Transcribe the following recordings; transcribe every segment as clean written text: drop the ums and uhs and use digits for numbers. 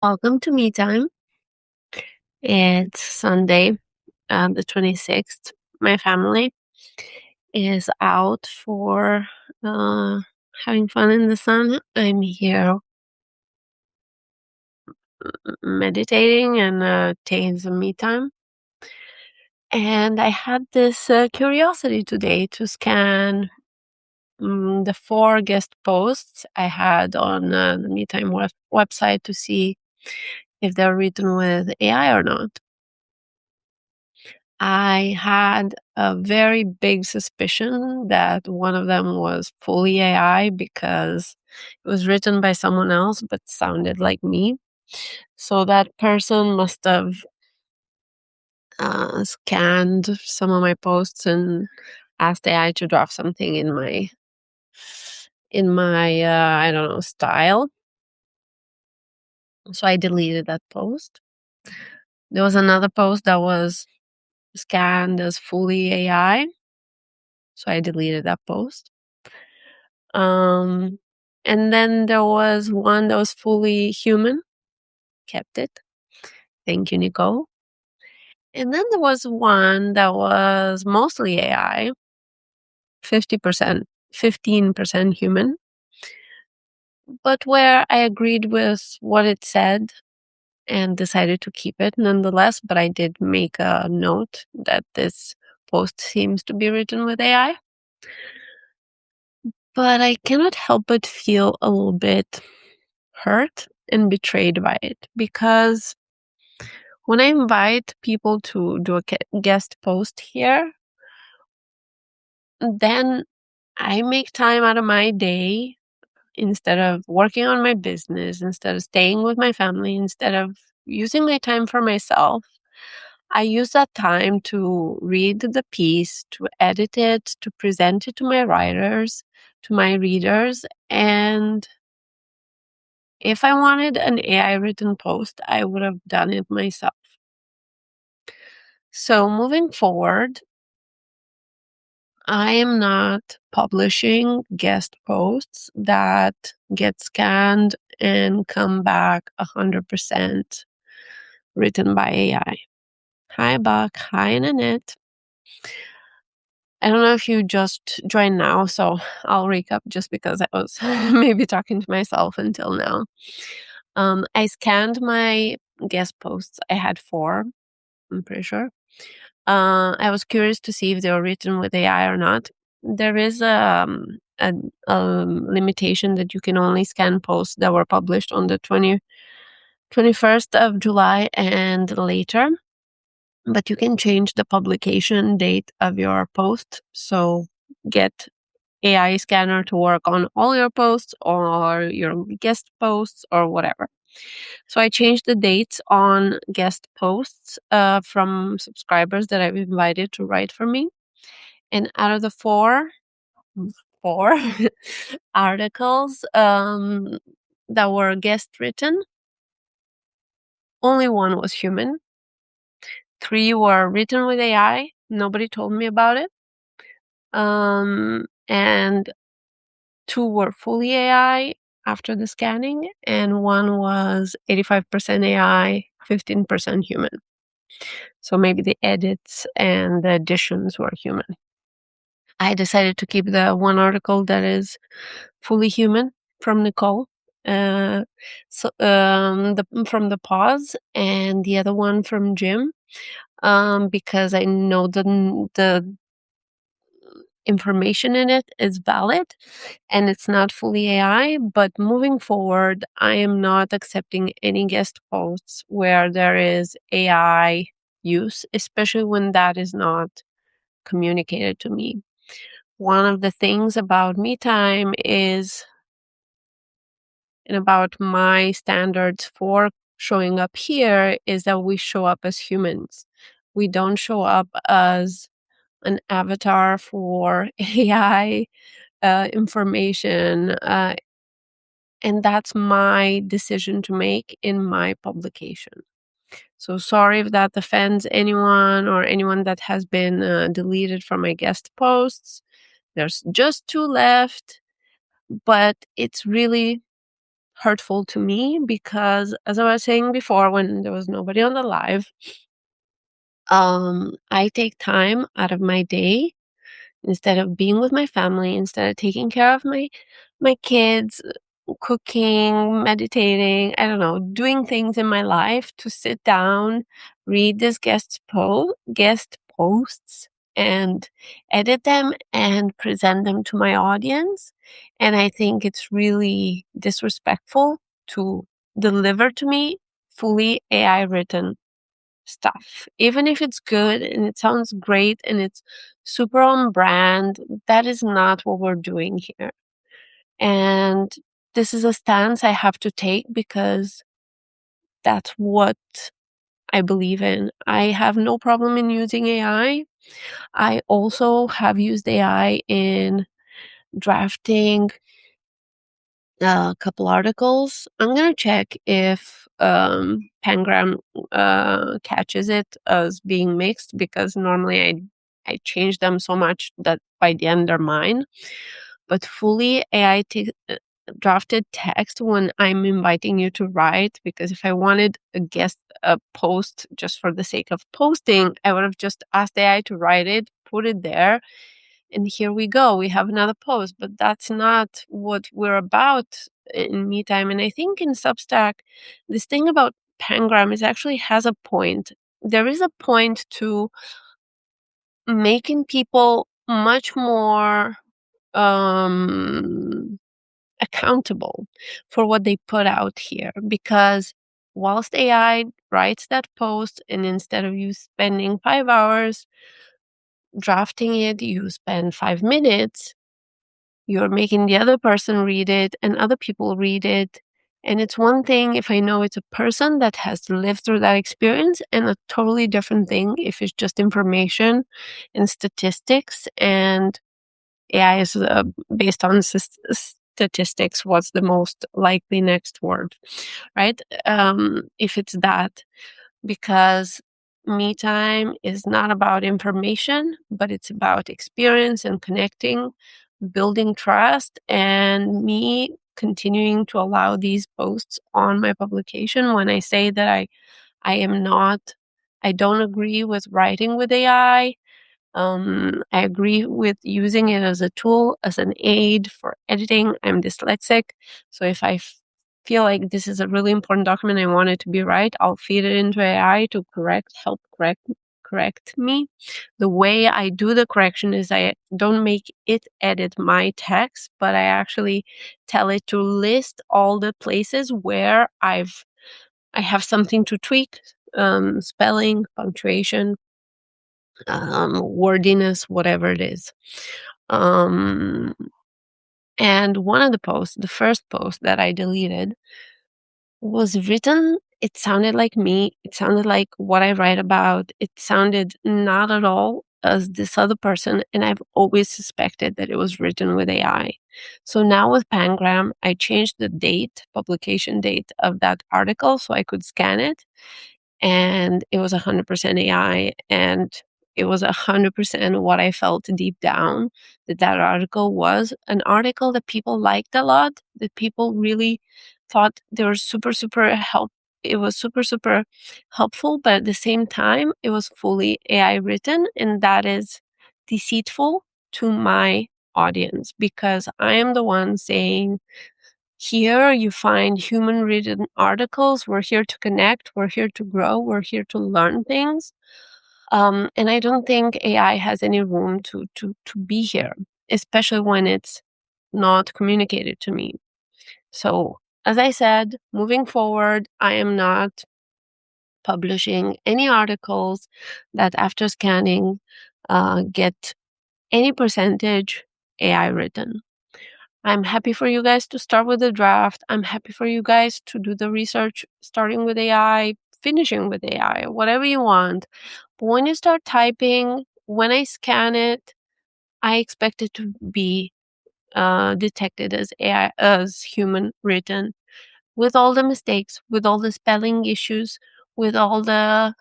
Welcome to Me Time. It's Sunday, the 26th. My family is out for uh, having fun in the sun. I'm here meditating and taking some me time. And I had this curiosity today to scan the 4 guest posts I had on the Me Time website to see if they're written with AI or not. I had a very big suspicion that one of them was fully AI because it was written by someone else but sounded like me. So that person must have scanned some of my posts and asked AI to draft something in my I don't know, style. So I deleted that post. There was another post that was scanned as fully AI. So I deleted that post. Um, and then there was one that was fully human, kept it. Thank you, Nicole. And then there was one that was mostly AI, 50%, 15% human, but where I agreed with what it said and decided to keep it nonetheless. But I did make a note that this post seems to be written with AI. But I cannot help but feel a little bit hurt and betrayed by it because when I invite people to do a guest post here, then I make time out of my day instead of working on my business, instead of staying with my family, instead of using my time for myself. I use that time to read the piece, to edit it, to present it to my writers, to my readers. And if I wanted an AI written post, I would have done it myself. So moving forward, I am not publishing guest posts that get scanned and come back 100% written by AI. Hi, Buck. Hi, Nanette. I don't know if you just joined now, so I'll recap just because I was maybe talking to myself until now. I scanned my guest posts. I had 4, I'm pretty sure. I was curious to see if they were written with AI or not. There is a limitation that you can only scan posts that were published on the 21st of July and later, but you can change the publication date of your post. So get AI scanner to work on all your posts or your guest posts or whatever. So I changed the dates on guest posts from subscribers that I've invited to write for me. And out of the four articles that were guest written, only one was human. 3 were written with AI. Nobody told me about it. And 2 were fully AI after the scanning, and 1 was 85% AI, 15% human. So maybe the edits and the additions were human. I decided to keep the one article that is fully human from Nicole. From the pause, and the other one from Jim, because I know the information in it is valid and it's not fully AI. But moving forward, I am not accepting any guest posts where there is AI use, especially when that is not communicated to me. One of the things about me time is, and about my standards for showing up here, is that we show up as humans. We don't show up as an avatar for AI information. And that's my decision to make in my publication. So sorry if that offends anyone or anyone that has been deleted from my guest posts. There's just 2 left, but it's really hurtful to me because, as I was saying before, when there was nobody on the live, I take time out of my day instead of being with my family, instead of taking care of my kids, cooking, meditating, I don't know, doing things in my life to sit down, read these guest posts and edit them and present them to my audience. And I think it's really disrespectful to deliver to me fully AI written stuff. Even if it's good and it sounds great and it's super on brand, that is not what we're doing here. And this is a stance I have to take because that's what I believe in. I have no problem in using AI. I also have used AI in drafting a couple articles. I'm gonna check if Pangram catches it as being mixed because normally I change them so much that by the end they're mine. But fully AI drafted text when I'm inviting you to write, because if I wanted a guest post just for the sake of posting, I would have just asked AI to write it, put it there, and here we go. We have another post, but that's not what we're about in me time. And I think in Substack, this thing about Pangram is actually has a point. There is a point to making people much more um accountable for what they put out here, because whilst AI writes that post and instead of you spending 5 hours drafting it, you spend 5 minutes, you're making the other person read it and other people read it. And it's one thing if I know it's a person that has lived through that experience, and a totally different thing if it's just information and statistics. And AI is based on statistics. What's the most likely next word, right? If it's that, because me time is not about information, but it's about experience and connecting, building trust, and me continuing to allow these posts on my publication. When I say that I am not, I don't agree with writing with AI. I agree with using it as a tool, as an aid for editing. I'm dyslexic, so if I feel like this is a really important document, I want it to be right, I'll feed it into AI to help correct me. The way I do the correction is I don't make it edit my text, but I actually tell it to list all the places where I have something to tweak, spelling, punctuation, wordiness, whatever it is. Um, and one of the posts, the first post that I deleted, was written. It sounded like me. It sounded like what I write about. It sounded not at all as this other person. And I've always suspected that it was written with AI. So now with Pangram, I changed the publication date of that article so I could scan it, and it was 100% AI, and it was 100% what I felt deep down, that article was an article that people liked a lot, that people really thought they were super it was super helpful, but at the same time it was fully AI written, and that is deceitful to my audience, because I am the one saying, here you find human written articles. We're here to connect. We're here to grow. We're here to learn things. And I don't think AI has any room to be here, especially when it's not communicated to me. So, as I said, moving forward, I am not publishing any articles that after scanning get any percentage AI written. I'm happy for you guys to start with the draft. I'm happy for you guys to do the research, starting with AI, finishing with AI, whatever you want. But when you start typing, when I scan it, I expect it to be detected as AI, as human written, with all the mistakes, with all the spelling issues, with all the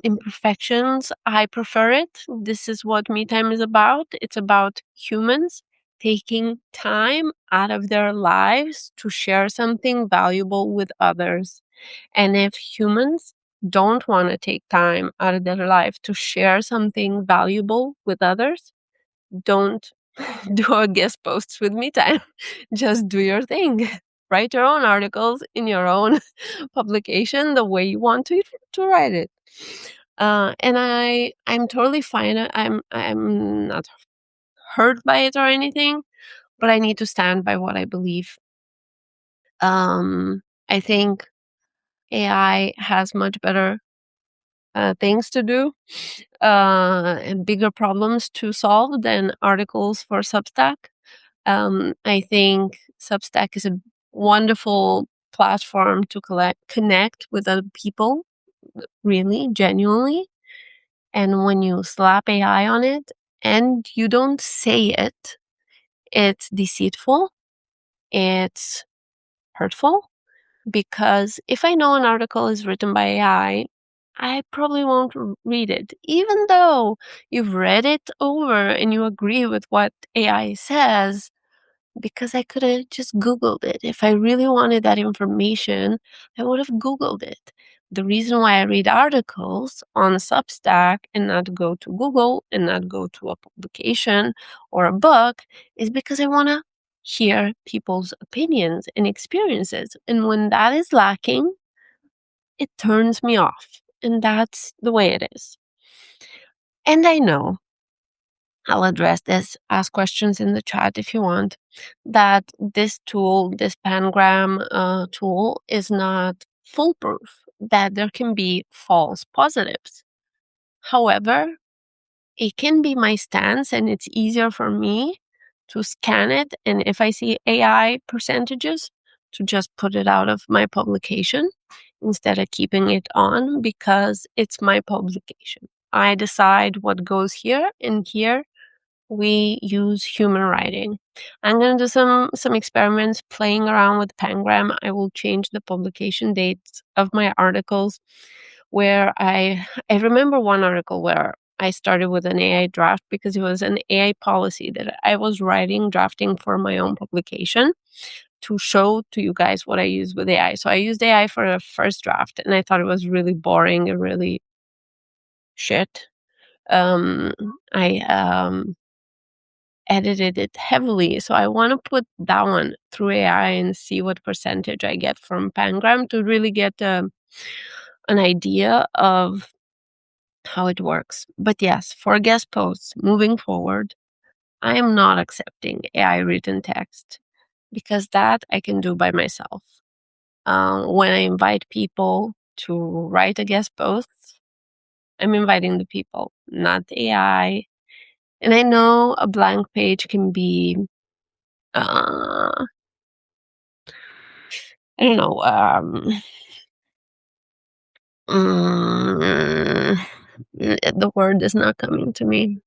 imperfections. I prefer it. This is what me time is about. It's about humans taking time out of their lives to share something valuable with others. And if humans don't want to take time out of their life to share something valuable with others, don't do a guest posts with me time. Just do your thing. Write your own articles in your own publication the way you want to write it. And I'm totally fine. I'm not hurt by it or anything, but I need to stand by what I believe. I think AI has much better things to do and bigger problems to solve than articles for Substack. I think Substack is a wonderful platform to connect with other people, really, genuinely. And when you slap AI on it and you don't say it, it's deceitful, it's hurtful. Because if I know an article is written by I probably won't read it, even though you've read it over and you agree with what AI says, because I could have just Googled it. If I really wanted that information, I would have Googled it. The reason why I read articles on Substack and not go to Google and not go to a publication or a book is because I want to hear people's opinions and experiences. And when that is lacking, it turns me off. And that's the way it is. And I know I'll address this. Ask questions in the chat if you want. That this tool, this Pangram tool, is not foolproof. That there can be false positives. However, it can be my stance, and it's easier for me to scan it. And if I see AI percentages, to just put it out of my publication instead of keeping it on because it's my publication. I decide what goes here, and here we use human writing. I'm going to do some experiments playing around with Pangram. I will change the publication dates of my articles where I remember one article where I started with an AI draft because it was an AI policy that I was drafting for my own publication to show to you guys what I use with AI. So I used AI for a first draft and I thought it was really boring and really shit. Um, I edited it heavily. So I want to put that one through AI and see what percentage I get from Pangram to really get an idea of how it works. But yes, for guest posts moving forward, I am not accepting AI written text because that I can do by myself. When I invite people to write a guest post, I'm inviting the people, not AI. And I know a blank page can be uh, I don't know. Mm, the word is not coming to me.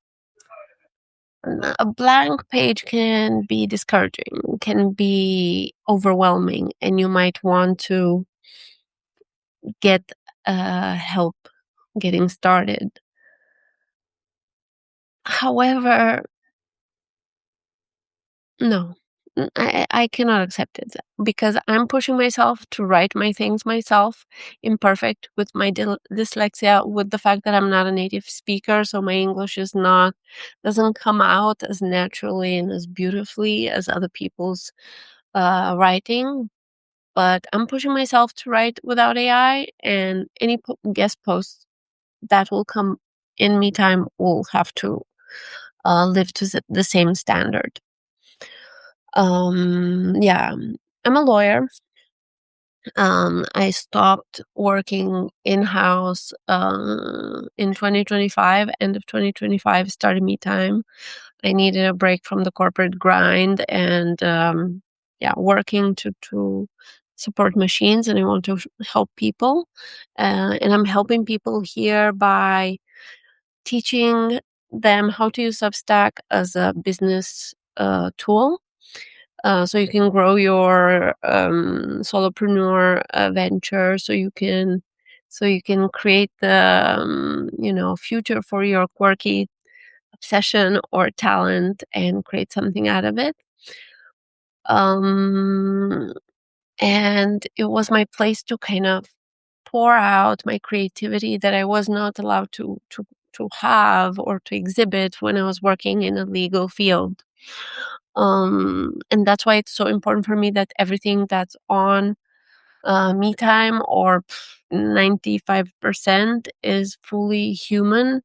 A blank page can be discouraging, can be overwhelming, and you might want to get help getting started. However, no, I cannot accept it because I'm pushing myself to write my things myself, imperfect with my dyslexia, with the fact that I'm not a native speaker, so my English doesn't come out as naturally and as beautifully as other people's writing. But I'm pushing myself to write without AI, and any guest posts that will come in me time will have to live to the same standard. Yeah, I'm a lawyer. I stopped working in-house in 2025, end of 2025, started me time. I needed a break from the corporate grind and yeah, working to support machines, and I want to help people. And I'm helping people here by teaching them how to use Substack as a business tool. So you can grow your solopreneur venture. So you can create the future for your quirky obsession or talent and create something out of it. Um, and it was my place to kind of pour out my creativity that I was not allowed to have or to exhibit when I was working in a legal field. And that's why it's so important for me that everything that's on me time or 95% is fully human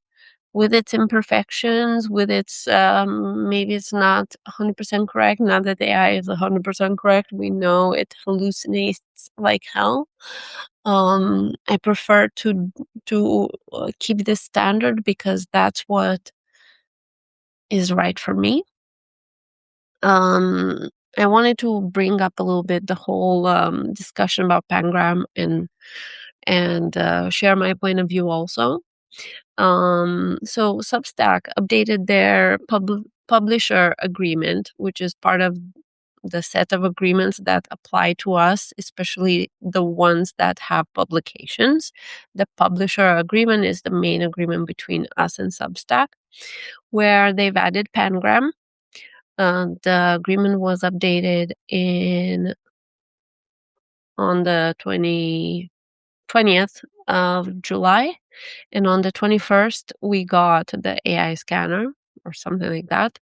with its imperfections, with its maybe it's not 100% correct. Not that AI is 100% correct. We know it hallucinates like hell. I prefer to keep this standard because that's what is right for me. Um, I wanted to bring up a little bit the whole discussion about Pangram and share my point of view also. So Substack updated their publisher agreement, which is part of the set of agreements that apply to us, especially the ones that have publications. The publisher agreement is the main agreement between us and Substack, where they've added Pangram. The agreement was updated in on the 20th of July. And on the 21st, we got the AI scanner or something like that.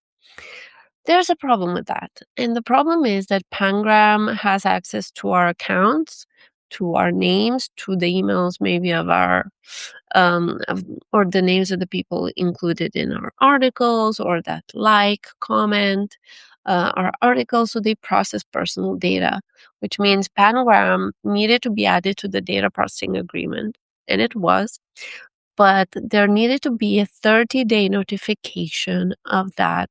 There's a problem with that. And the problem is that Pangram has access to our accounts, to our names, to the emails maybe of our or the names of the people included in our articles or that comment our articles. So they process personal data, which means Pangram needed to be added to the data processing agreement. And it was, but there needed to be a 30-day notification of that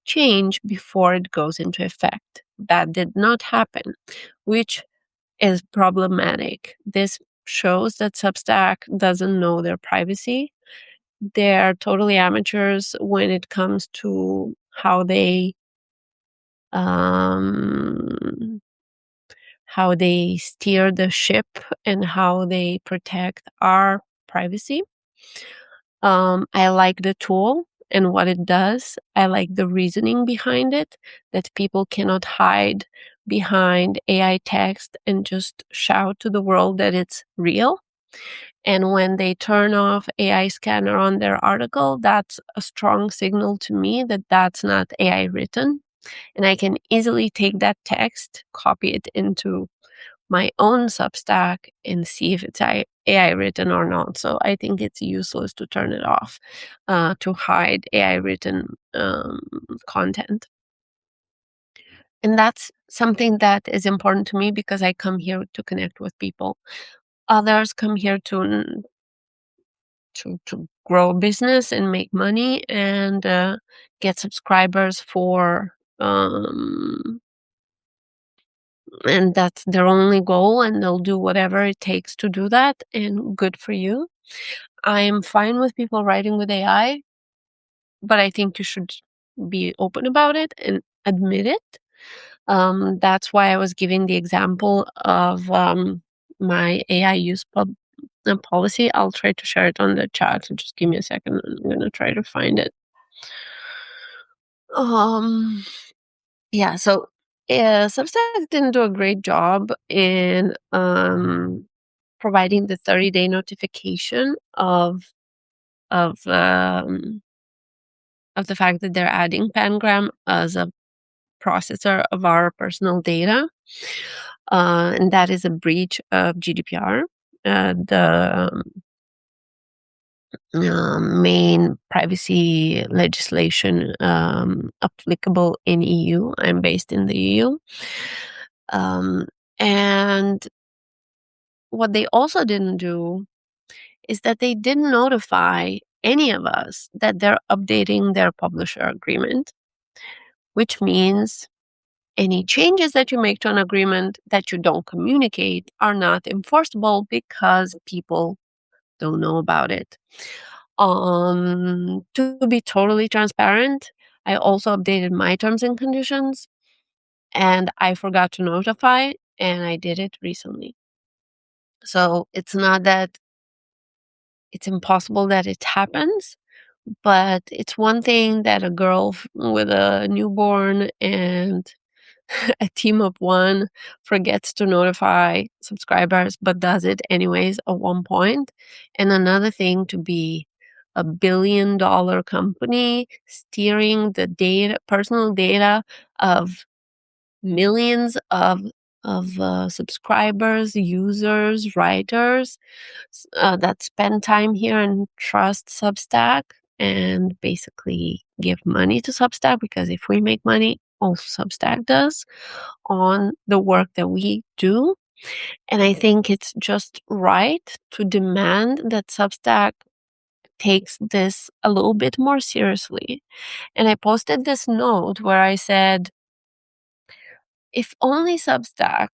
change before it goes into effect. That did not happen, which is problematic. This shows that Substack doesn't know their privacy. They're totally amateurs when it comes to um, how they steer the ship and how they protect our privacy. I like the tool and what it does. I like the reasoning behind it, that people cannot hide behind AI text and just shout to the world that it's real. And when they turn off AI scanner on their article, that's a strong signal to me that that's not AI written. And I can easily take that text, copy it into my own Substack and see if it's AI written or not. So I think it's useless to turn it off to hide AI written content. And that's something that is important to me because I come here to connect with people. Others come here to grow a business and make money and get subscribers for and that's their only goal, and they'll do whatever it takes to do that, and good for you. I am fine with people writing with AI, but I think you should be open about it and admit it. That's why I was giving the example of my AI use policy. I'll try to share it on the chat. So just give me a second. I'm gonna try to find it. Um, yeah. So Substack didn't do a great job in providing the 30-day notification of of the fact that they're adding Pangram as a processor of our personal data, and that is a breach of GDPR. The main privacy legislation applicable in EU. I'm based in the EU. And what they also didn't do is that they didn't notify any of us that they're updating their publisher agreement, which means any changes that you make to an agreement that you don't communicate are not enforceable because people don't know about it. To be totally transparent, I also updated my terms and conditions and I forgot to notify, and I did it recently. So it's not that it's impossible that it happens, But it's one thing that a girl with a newborn and a team of one forgets to notify subscribers, but does it anyways at one point. And another thing to be a $1 billion company steering the personal data of millions of subscribers, users, writers that spend time here and trust Substack and basically give money to Substack, because if we make money, also Substack does on the work that we do. And I think it's just right to demand that Substack takes this a little bit more seriously. And I posted this note where I said, if only Substack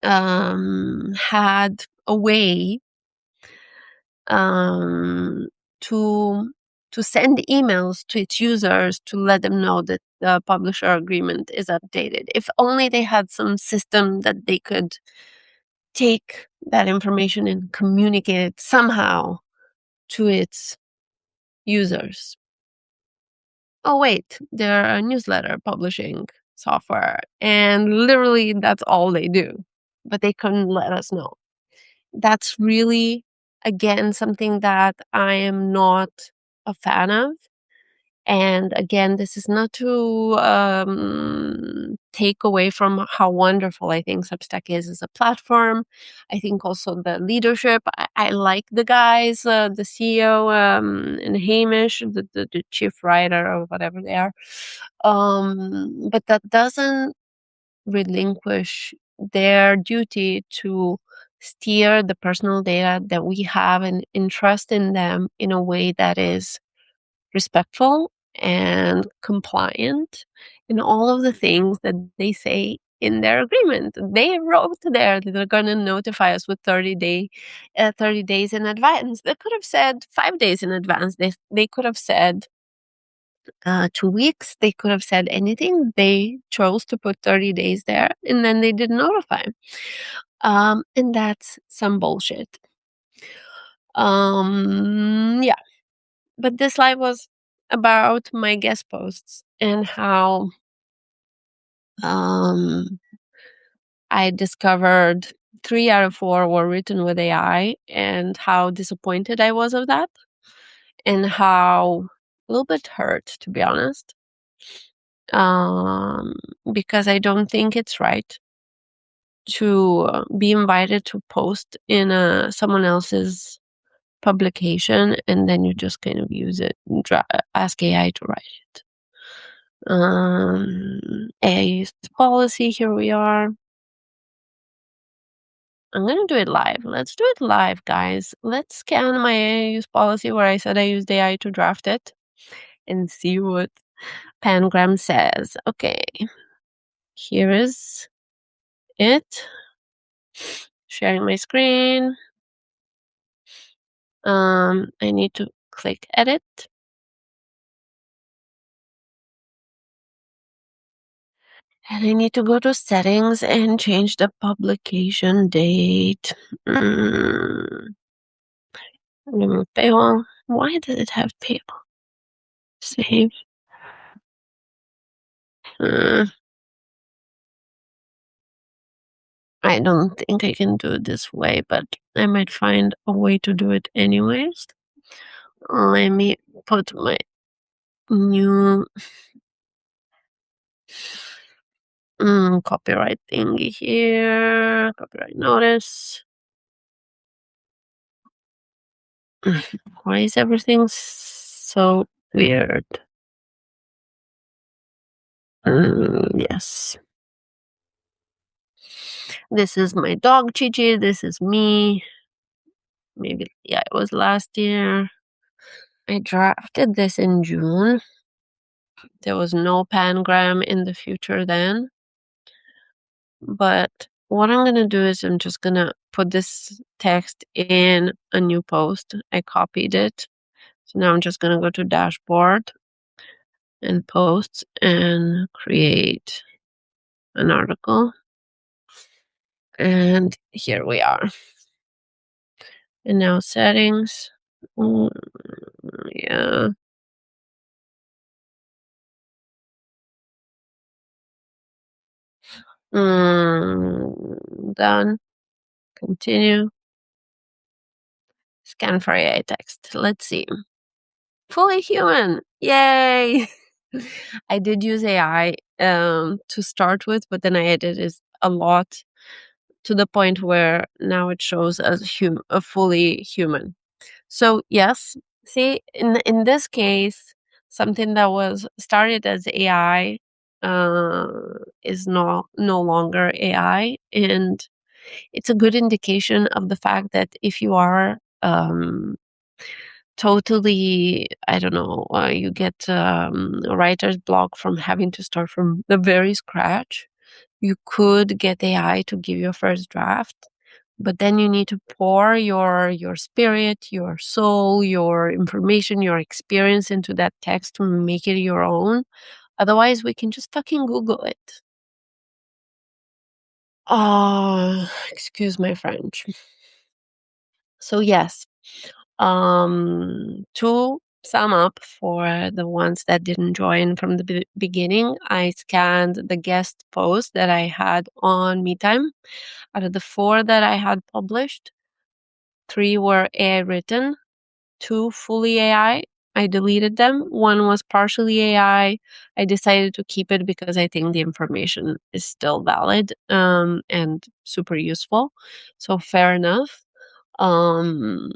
had a way um, to send emails to its users to let them know that the publisher agreement is updated. If only they had some system that they could take that information and communicate it somehow to its users. Oh wait, they're a newsletter publishing software, and literally that's all they do. But they couldn't let us know. That's really, again, something that I am not a fan of. And again, this is not to take away from how wonderful I think Substack is as a platform. I think also the leadership. I like the guys, the CEO and Hamish, the chief writer or whatever they are. But that doesn't relinquish their duty to steer the personal data that we have and entrust in them in a way that is respectful and compliant in all of the things that they say in their agreement. They wrote there that they're going to notify us with 30 days in advance. They could have said 5 days in advance. They could have said 2 weeks. They could have said anything. They chose to put 30 days there, and then they didn't notify. And that's some bullshit. Yeah. But this live was about my guest posts and how um, I discovered 3 out of 4 were written with AI, and how disappointed I was of that, and how a little bit hurt, to be honest, um, because I don't think it's right to be invited to post in someone else's publication and then you just kind of use it and ask AI to write it. AI use policy, here we are. I'm gonna do it live. Let's do it live, guys. Let's scan my AI use policy where I said I used AI to draft it and see what Pangram says. Okay, here is it. Sharing my screen. I need to click edit. And I need to go to settings and change the publication date. Remove paywall. Why does it have paywall? Save. I don't think I can do it this way, but I might find a way to do it anyways. Let me put my new copyright thingy here. Copyright notice. Why is everything so weird? Yes. This is my dog, Chichi. This is me. Maybe, yeah, it was last year. I drafted this in June. There was no Pangram in the future then. But what I'm going to do is I'm just going to put this text in a new post. I copied it. So now I'm just going to go to dashboard and posts and create an article. And here we are. And now settings. Yeah. Done. Continue. Scan for AI text. Let's see. Fully human. Yay! I did use AI to start with, but then I edited it a lot to the point where now it shows as a fully human. So yes, see, in this case, something that was started as AI uh, is no longer AI, and it's a good indication of the fact that if you are totally, I don't know, you get a writer's block from having to start from the very scratch, you could get AI to give you a first draft, but then you need to pour your spirit, your soul, your information, your experience into that text to make it your own. Otherwise, we can just fucking Google it. Excuse my French. So yes, to sum up for the ones that didn't join from the beginning, I scanned the guest post that I had on MeTime. Out of the 4 that I had published, 3 were AI written, 2 fully AI. I deleted them. 1 was partially AI. I decided to keep it because I think the information is still valid, and super useful. So fair enough. Um,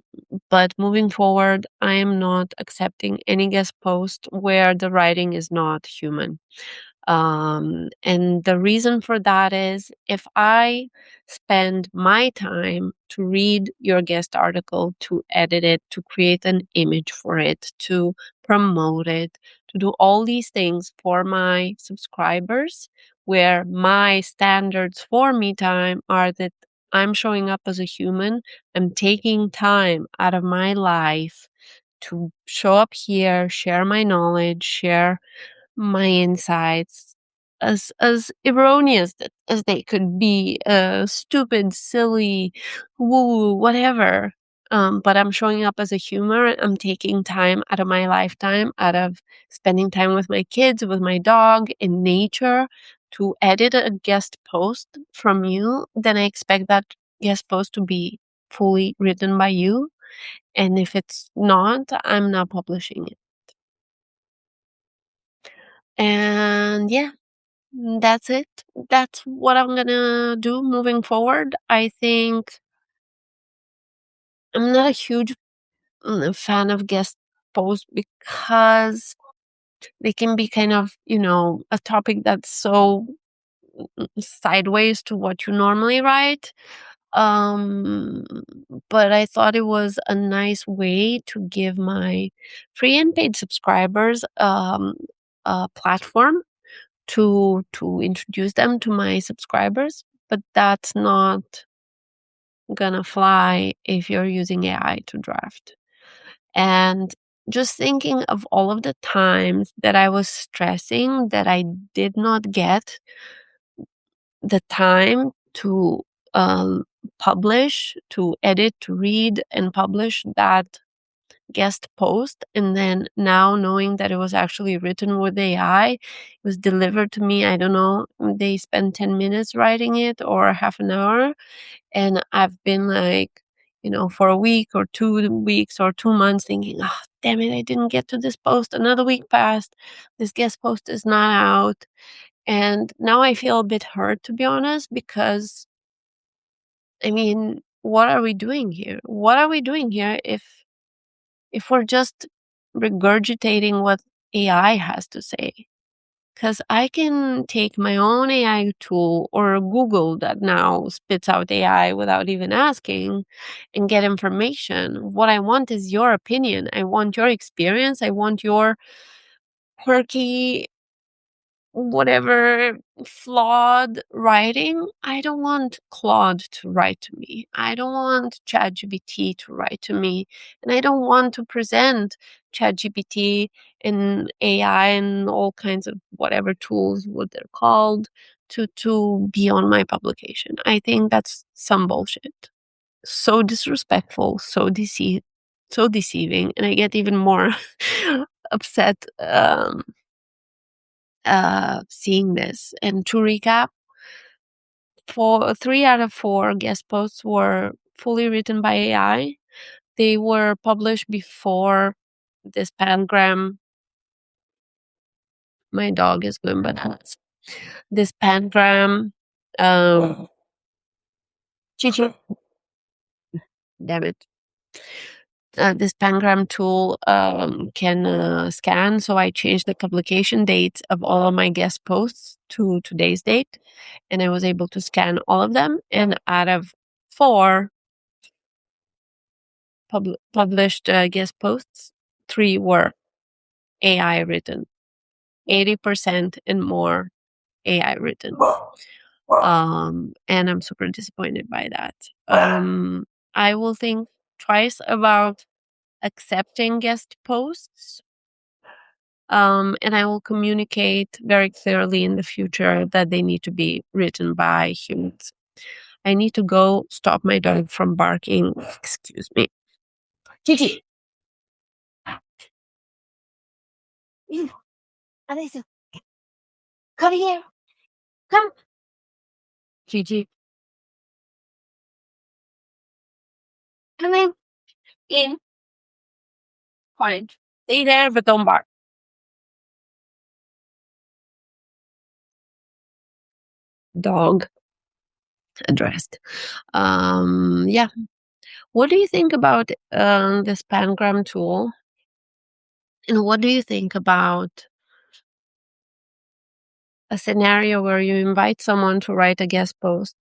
but moving forward, I am not accepting any guest post where the writing is not human. And the reason for that is if I spend my time to read your guest article, to edit it, to create an image for it, to promote it, to do all these things for my subscribers, where my standards for me time are that I'm showing up as a human, I'm taking time out of my life to show up here, share my knowledge, share my insights, as erroneous as they could be, stupid, silly, woo, whatever. But I'm showing up as a humor. I'm taking time out of my lifetime, out of spending time with my kids, with my dog, in nature, to edit a guest post from you. Then I expect that guest post to be fully written by you. And if it's not, I'm not publishing it. And yeah, that's it. That's what I'm gonna do moving forward. I think I'm not a huge fan of guest posts because they can be kind of, a topic that's so sideways to what you normally write. Um, but I thought it was a nice way to give my free and paid subscribers a platform to introduce them to my subscribers, but that's not gonna fly if you're using AI to draft. And just thinking of all of the times that I was stressing that I did not get the time to publish, to edit, to read, and publish that guest post, and then now knowing that it was actually written with AI, it was delivered to me, I don't know, they spent 10 minutes writing it or half an hour, and I've been like, for a week or 2 weeks or 2 months thinking, "Oh, damn it, I didn't get to this post. Another week passed. This guest post is not out." And now I feel a bit hurt, to be honest, because I mean, what are we doing here? What are we doing here if we're just regurgitating what AI has to say? Because I can take my own AI tool or Google that now spits out AI without even asking and get information. What I want is your opinion. I want your experience. I want your quirky, whatever, flawed writing. I don't want Claude to write to me. I don't want ChatGPT to write to me. And I don't want to present ChatGPT and AI and all kinds of whatever tools, what they're called, to be on my publication. I think that's some bullshit. So disrespectful, so so deceiving, and I get even more upset seeing this. And to recap, for 3 out of 4 guest posts were fully written by AI. They were published before this Pangram. My dog is going bananas. This Pangram, um, Chichi, damn it. This Pangram tool can scan. So I changed the publication date of all of my guest posts to today's date, and I was able to scan all of them. And out of 4 published guest posts, 3 were AI written, 80% and more AI written. And I'm super disappointed by that. I will think twice about accepting guest posts. And I will communicate very clearly in the future that they need to be written by humans. I need to go stop my dog from barking. Excuse me. Gigi. Adesso. Come here. Come. Gigi. Come in. In. Fine. Stay there, but don't bark. Dog addressed. Yeah. What do you think about this Pangram tool? And what do you think about a scenario where you invite someone to write a guest post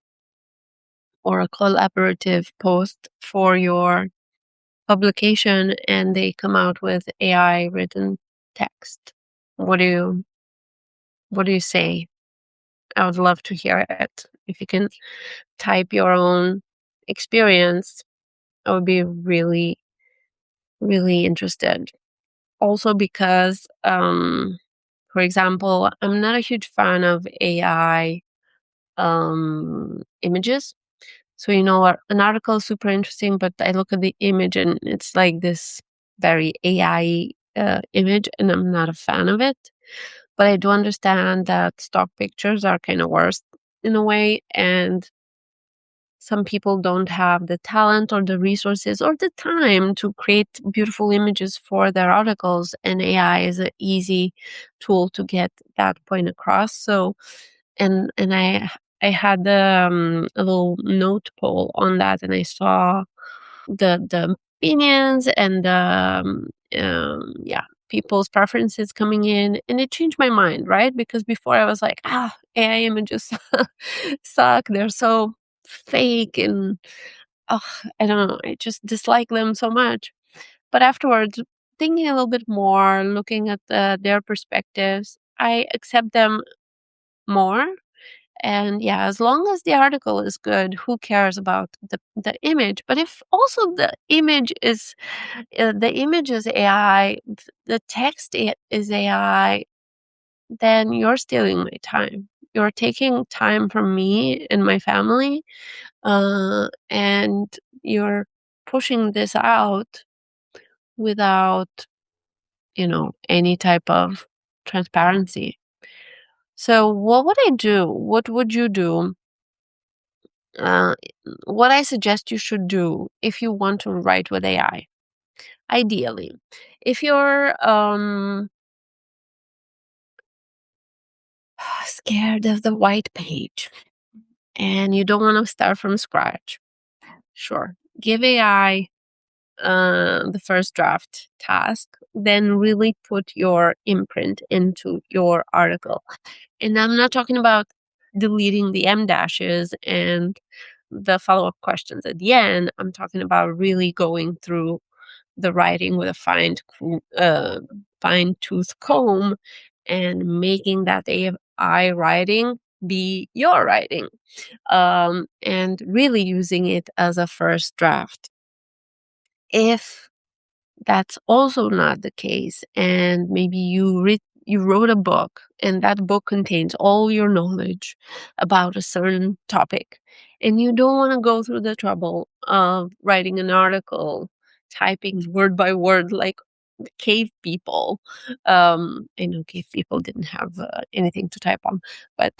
or a collaborative post for your publication and they come out with AI written text? What do you say? I would love to hear it. If you can type your own experience, I would be really, really interested. Also because, for example, I'm not a huge fan of AI images. So, an article is super interesting, but I look at the image and it's like this very AI image, and I'm not a fan of it. But I do understand that stock pictures are kind of worse in a way, and some people don't have the talent or the resources or the time to create beautiful images for their articles, and AI is an easy tool to get that point across. So, and I had a little note poll on that, and I saw the opinions and yeah, people's preferences coming in, and it changed my mind, right? Because before I was like, AI images suck, they're so fake, and oh, I don't know, I just dislike them so much. But afterwards, thinking a little bit more, looking at their perspectives, I accept them more. And yeah, as long as the article is good, who cares about the image? But if also the image is AI, the text is AI, then you're stealing my time. You're taking time from me and my family, and you're pushing this out without, any type of transparency. So what would I do? What would you do? Uh, what I suggest you should do if you want to write with AI, ideally, if you're scared of the white page and you don't want to start from scratch, sure, give AI the first draft task, then really put your imprint into your article. And I'm not talking about deleting the M dashes and the follow-up questions at the end. I'm talking about really going through the writing with a fine-tooth comb and making that AI writing be your writing, and really using it as a first draft. If that's also not the case, and maybe you wrote a book and that book contains all your knowledge about a certain topic, and you don't want to go through the trouble of writing an article typing word by word like the cave people. I know cave people didn't have anything to type on, but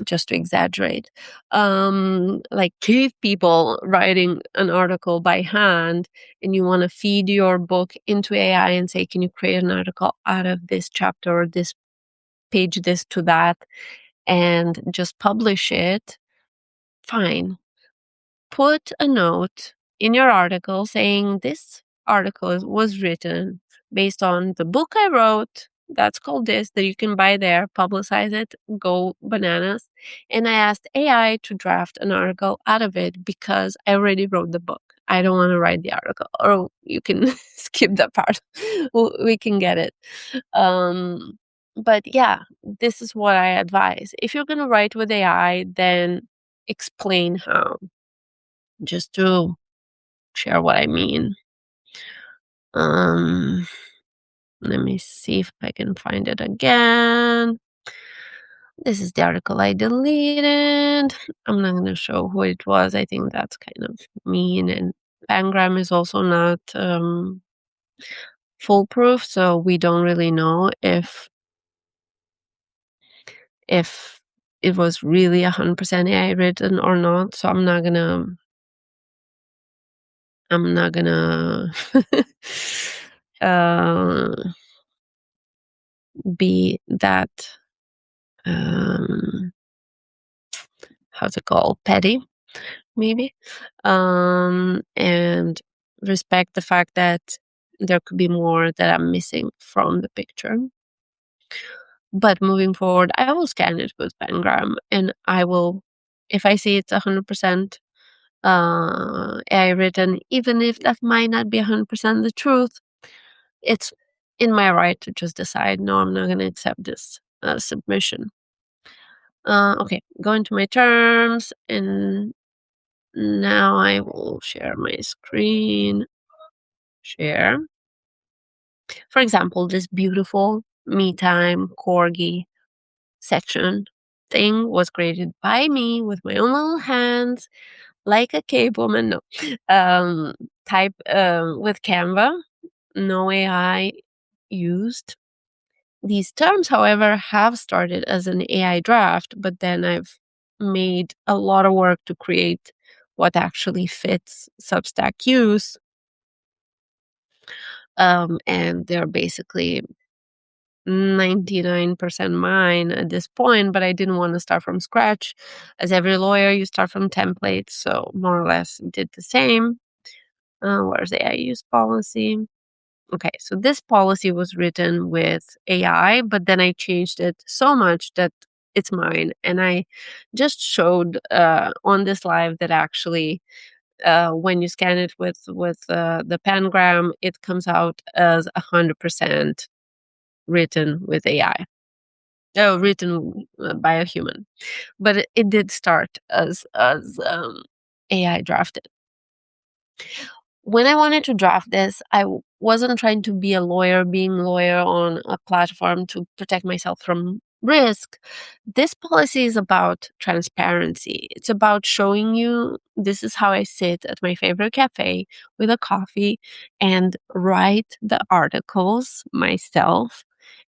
just to exaggerate, like cave people writing an article by hand, and you want to feed your book into AI and say, can you create an article out of this chapter or this page, this to that, and just publish it, fine. Put a note in your article saying this article was written based on the book I wrote. That's called this, that you can buy there, publicize it, go bananas. And I asked AI to draft an article out of it because I already wrote the book. I don't want to write the article. Or you can skip that part. We can get it. But yeah, this is what I advise. If you're going to write with AI, then explain how, just to share what I mean. Um, Let me see if I can find it again. This is the article I deleted. I'm not going to show who it was. I think that's kind of mean. And Pangram is also not foolproof, so we don't really know if it was really 100% AI written or not. So I'm not gonna uh, be that how's it called, petty, maybe, and respect the fact that there could be more that I'm missing from the picture. But moving forward, I will scan it with Pangram, and I will, if I see it's 100% AI written, even if that might not be 100% the truth, it's in my right to just decide, no, I'm not going to accept this submission. Okay, go into my terms, and now I will share my screen. Share. For example, this beautiful me time corgi section thing was created by me with my own little hands, like a cave woman. No, type with Canva. No AI used. These terms, however, have started as an AI draft, but then I've made a lot of work to create what actually fits Substack use. And they're basically 99% mine at this point, but I didn't want to start from scratch. As every lawyer, you start from templates, so more or less did the same. Where's the AI use policy? Okay, so this policy was written with AI, but then I changed it so much that it's mine. And I just showed on this live that actually when you scan it with the Pangram, it comes out as 100% written with AI. Oh, written by a human, but it did start as AI drafted. When I wanted to draft this, I wasn't trying to be a lawyer, being lawyer on a platform to protect myself from risk. This policy is about transparency. It's about showing you this is how I sit at my favorite cafe with a coffee and write the articles myself.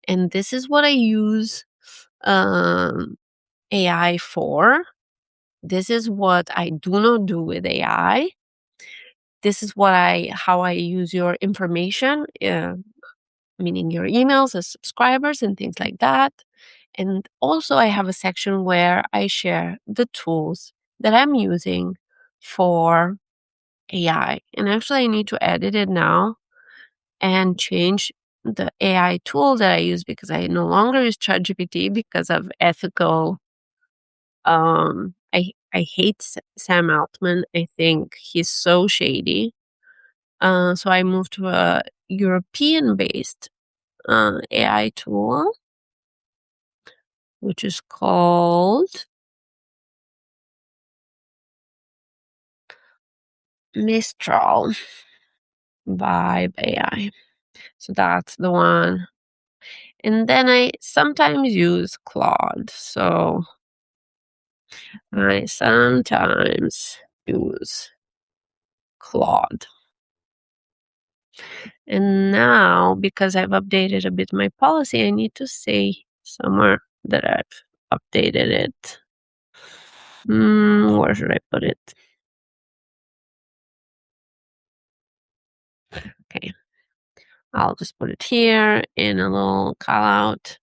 And this is what I use AI for. This is what I do not do with AI. This is how I use your information, meaning your emails as subscribers and things like that. And also I have a section where I share the tools that I'm using for AI. And actually I need to edit it now and change the AI tool that I use, because I no longer use ChatGPT because of ethical. I hate Sam Altman. I think he's so shady. So I moved to a European-based AI tool, which is called Mistral Vibe AI. So that's the one. And then I sometimes use Claude. So I sometimes use Claude. And now, because I've updated a bit my policy, I need to say somewhere that I've updated it. Where should I put it? Okay, I'll just put it here in a little call out.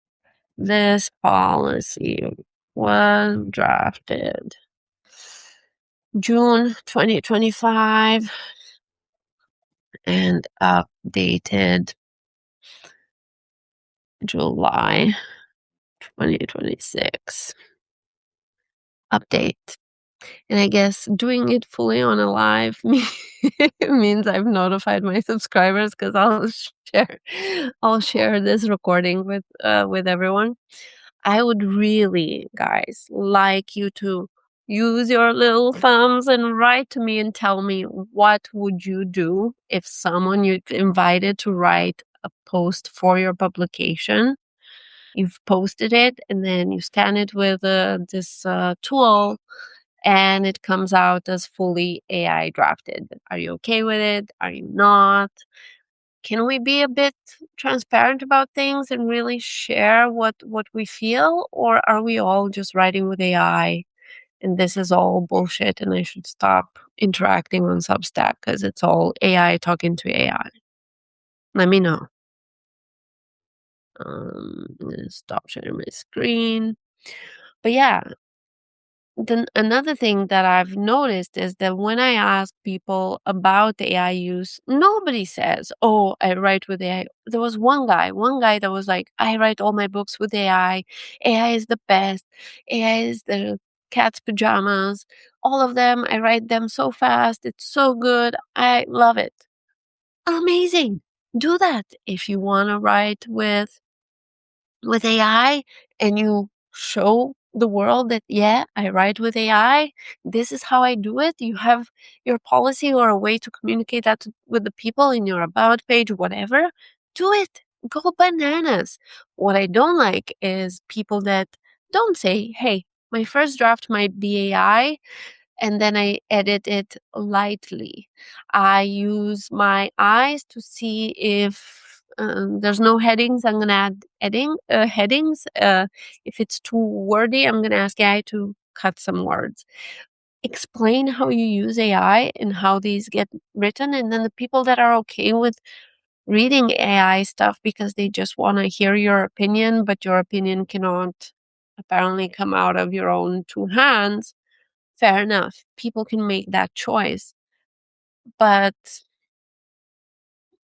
This policy was drafted June 2025 and updated July 2026. Update. And I guess doing it fully on a live means I've notified my subscribers because I'll share this recording with everyone. I would really, guys, like you to use your little thumbs and write to me and tell me what would you do if someone you've invited to write a post for your publication. You've posted it and then you scan it with this tool and it comes out as fully AI drafted. Are you okay with it? Are you not? Can we be a bit transparent about things and really share what we feel? Or are we all just writing with AI and this is all bullshit and I should stop interacting on Substack because it's all AI talking to AI? Let me know. I'm gonna stop sharing my screen. But yeah, then another thing that I've noticed is that when I ask people about the AI use, nobody says, "Oh, I write with AI." There was one guy that was like, "I write all my books with AI. AI is the best. AI is the cat's pajamas. All of them, I write them so fast. It's so good. I love it." Amazing. Do that if you want to write with AI and you show the world that, yeah, I write with AI. This is how I do it. You have your policy or a way to communicate that with the people in your about page, whatever. Do it. Go bananas. What I don't like is people that don't say, hey, my first draft might be AI and then I edit it lightly. I use my eyes to see if there's no headings. I'm gonna add headings. If it's too wordy, I'm gonna ask AI to cut some words. Explain how you use AI and how these get written, and then the people that are okay with reading AI stuff because they just want to hear your opinion, but your opinion cannot apparently come out of your own two hands. Fair enough. People can make that choice. But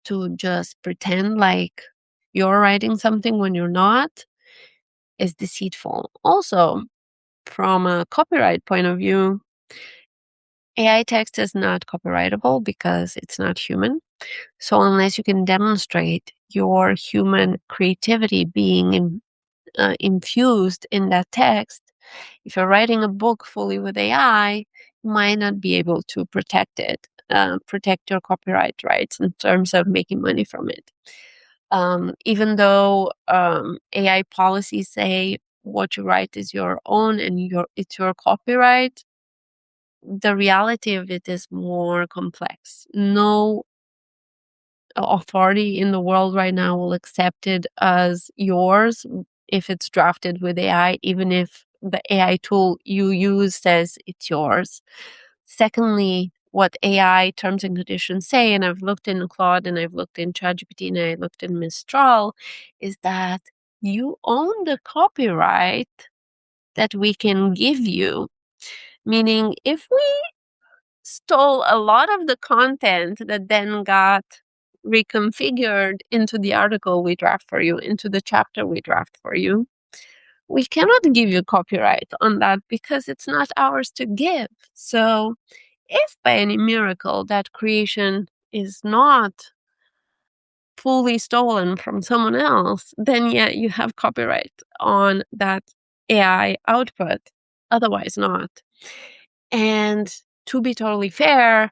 to just pretend like you're writing something when you're not is deceitful. Also, from a copyright point of view, AI text is not copyrightable because it's not human. So, unless you can demonstrate your human creativity being infused in that text, if you're writing a book fully with AI, you might not be able to protect it, protect your copyright rights in terms of making money from it. Even though AI policies say what you write is your own and it's your copyright, the reality of it is more complex. No authority in the world right now will accept it as yours if it's drafted with AI, even if the AI tool you use says it's yours. Secondly, what AI terms and conditions say, and I've looked in Claude and I've looked in ChatGPT and I looked in Mistral, is that you own the copyright that we can give you. Meaning, if we stole a lot of the content that then got reconfigured into the article we draft for you, into the chapter we draft for you, we cannot give you copyright on that because it's not ours to give. So, if by any miracle that creation is not fully stolen from someone else, then yeah, you have copyright on that AI output, otherwise not. And to be totally fair,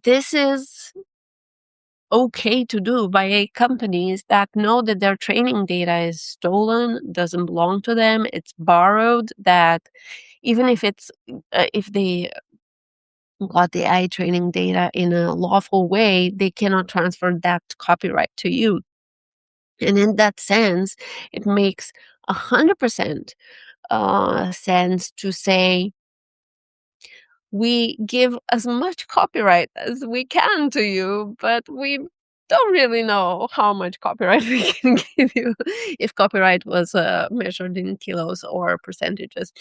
this is okay to do by companies that know that their training data is stolen, doesn't belong to them, it's borrowed, that even if it's if they got the AI training data in a lawful way, they cannot transfer that copyright to you. And in that sense, it makes 100% sense to say we give as much copyright as we can to you, but we don't really know how much copyright we can give you if copyright was measured in kilos or percentages,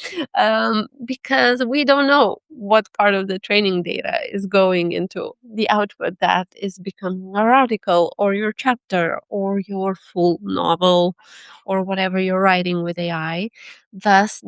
because we don't know what part of the training data is going into the output that is becoming your article or your chapter or your full novel or whatever you're writing with AI. Thus,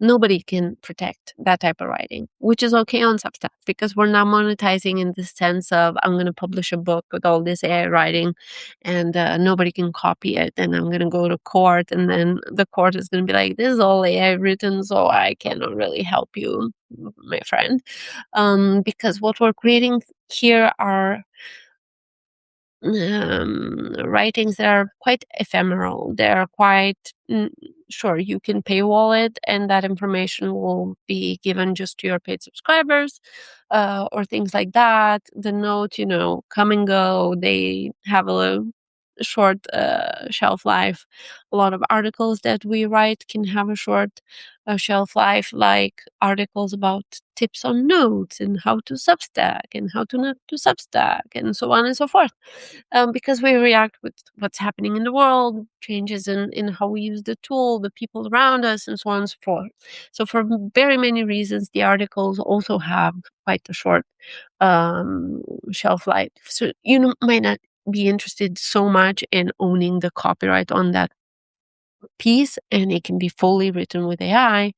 nobody can protect that type of writing, which is okay on Substack because we're not monetizing in the sense of I'm going to publish a book with all this AI writing and nobody can copy it. And I'm going to go to court and then the court is going to be like, this is all AI written, so I cannot really help you, my friend. Because what we're creating here are writings that are quite ephemeral. They're quite sure you can paywall it, and that information will be given just to your paid subscribers, or things like that. The notes, come and go. They have a short shelf life. A lot of articles that we write can have a short shelf life, like articles about tips on notes and how to Substack and how to not to Substack and so on and so forth. Because we react with what's happening in the world, changes in how we use the tool, the people around us, and so on and so forth. So for very many reasons, the articles also have quite a short um, shelf life. So you might not be interested so much in owning the copyright on that piece, and it can be fully written with AI.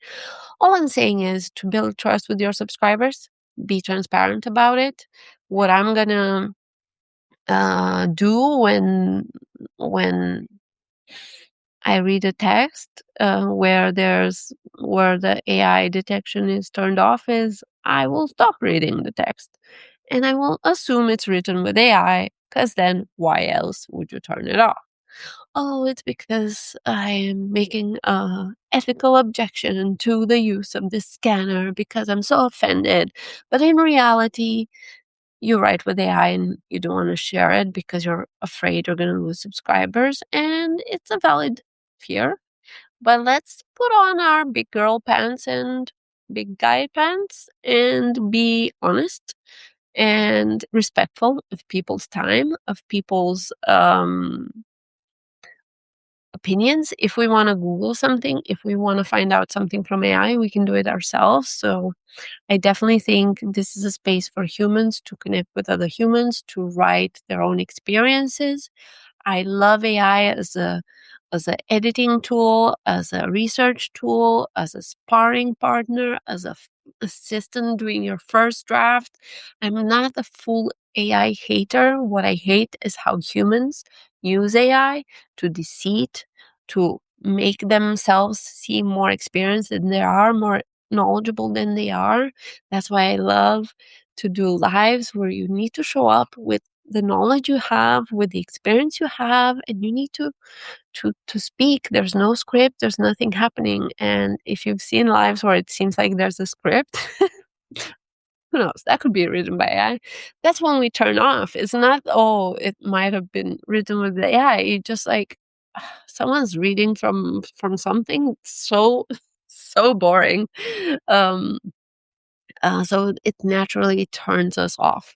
All I'm saying is to build trust with your subscribers, be transparent about it. What I'm gonna do when I read a text where the AI detection is turned off is I will stop reading the text and I will assume it's written with AI because then why else would you turn it off? Oh, it's because I am making a ethical objection to the use of this scanner because I'm so offended. But in reality, you write with AI and you don't want to share it because you're afraid you're going to lose subscribers. And it's a valid fear. But let's put on our big girl pants and big guy pants and be honest and respectful of people's time, of people's opinions. If we want to Google something, if we want to find out something from AI, we can do it ourselves. So I definitely think this is a space for humans to connect with other humans, to write their own experiences. I love AI as a editing tool, as a research tool, as a sparring partner, as a assistant doing your first draft. I'm not a full AI hater. What I hate is how humans use AI to deceit, to make themselves seem more experienced than they are, more knowledgeable than they are. That's why I love to do lives where you need to show up with the knowledge you have, with the experience you have, and you need to speak. There's no script, there's nothing happening. And if you've seen lives where it seems like there's a script, who knows? That could be written by AI. That's when we turn off. It's not, oh, it might have been written with AI. It's just like someone's reading from something so so boring. Um, so it naturally turns us off.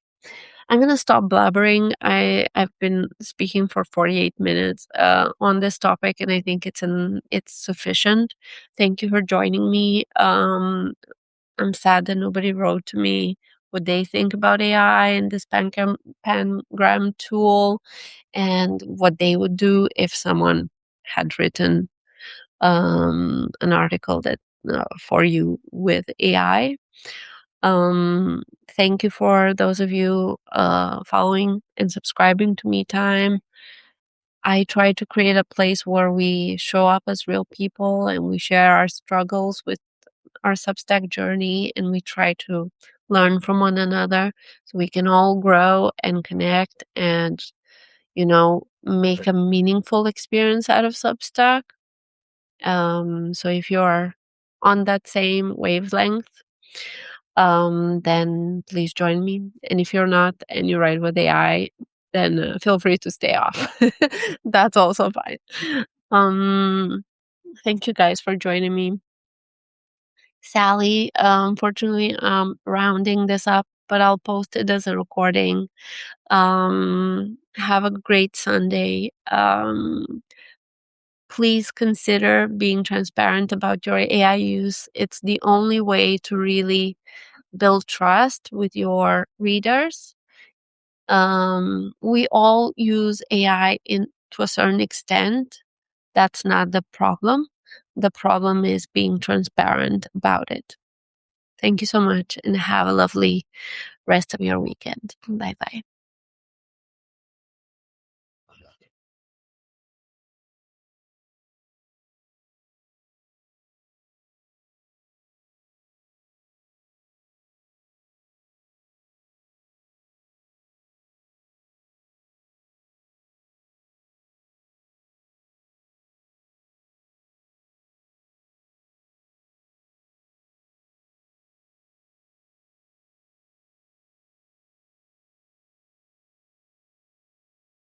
I'm gonna stop blabbering. I've been speaking for 48 minutes on this topic, and I think it's sufficient. Thank you for joining me. I'm sad that nobody wrote to me what they think about AI and this Pangram tool, and what they would do if someone had written an article that for you with AI. Thank you for those of you following and subscribing to Me Time. I try to create a place where we show up as real people and we share our struggles with our Substack journey, and we try to learn from one another so we can all grow and connect and, make a meaningful experience out of Substack. So if you're on that same wavelength, then please join me. And if you're not and you write with AI, then feel free to stay off. That's also fine. Um, Thank you guys for joining me. Sally, unfortunately, I'm rounding this up, but I'll post it as a recording. Have a great Sunday. Please consider being transparent about your AI use. It's the only way to really build trust with your readers. We all use AI to a certain extent. That's not the problem. The problem is being transparent about it. Thank you so much and have a lovely rest of your weekend. Bye bye.